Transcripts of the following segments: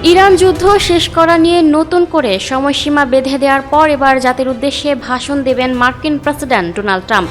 Iran যুদ্ধ শেষ করা নিয়ে নতুন করে সময়সীমা বেঁধে দেওয়ার পর এবার জাতির উদ্দেশ্যে ভাষণ দেবেন মার্কিন প্রেসিডেন্ট ডোনাল্ড ট্রাম্প।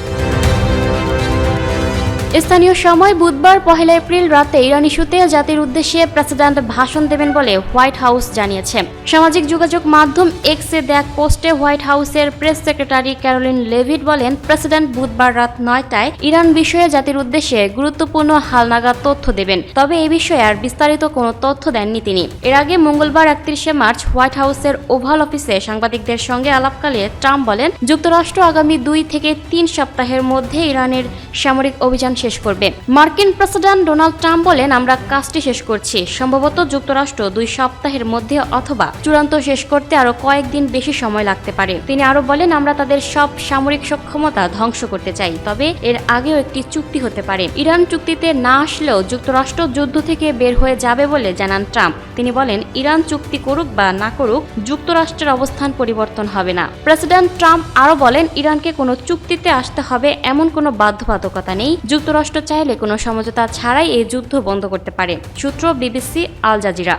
স্থানীয় সময় বুধবার 1 এপ্রিল রাতে ইরান ইস্যুতে জাতির উদ্দেশ্যে প্রেসিডেন্ট ভাষণ দেবেন বলে হোয়াইট হাউস জানিয়েছে। সামাজিক যোগাযোগ মাধ্যম এক্সে দেয়া পোস্টে হোয়াইট হাউসের প্রেস সেক্রেটারি ক্যারোলিন লেভিট বলেন, প্রেসিডেন্ট বুধবার রাত 9টায় ইরান বিষয়ে জাতির উদ্দেশ্যে গুরুত্বপূর্ণ হালনাগাদ তথ্য দেবেন। তবে এই বিষয়ে আর বিস্তারিত কোনো তথ্য দেননি তিনি। এর আগে মঙ্গলবার 31শে মার্চ হোয়াইট হাউসের ওভাল অফিসে সাংবাদিকদের সঙ্গে আলাপকালে ট্রাম্প বলেন, যুক্তরাষ্ট্র আগামী 2 থেকে 3 সপ্তাহের মধ্যে ইরানের সামরিক অভিযান শেষ করবে। মার্কিন প্রেসিডেন্ট ডোনাল্ড ট্রাম্প বলেন, আমরা কাজটি শেষ করছি। সম্ভবত যুক্তরাষ্ট্র 2 সপ্তাহের মধ্যে অথবা চূড়ান্ত শেষ করতে আরো কয়েকদিন বেশি সময় লাগতে পারে। তিনি আরো বলেন, আমরা তাদের সব সামরিক সক্ষমতা ধ্বংস করতে চাই, তবে এর আগেও একটি চুক্তি হতে পারে। ইরান চুক্তিতে না আসলেও যুক্তরাষ্ট্র যুদ্ধ থেকে বের হয়ে যাবে বলে জানান ট্রাম্প। তিনি বলেন, ইরান চুক্তি করুক বা না করুক, যুক্তরাষ্ট্রের অবস্থান পরিবর্তন হবে না। প্রেসিডেন্ট ট্রাম্প আরো বলেন, ইরানকে কোনো চুক্তিতে আসতে হবে এমন কোনো বাধ্যবাধকতা নেই। যুক্তরাষ্ট্র চাইলে কোনো সমঝোতা ছাড়াই এই যুদ্ধ বন্ধ করতে পারে। সূত্র BBC, Al Jazeera.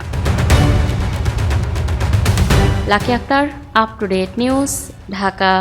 Lucky Akter, up to date news, Dhaka.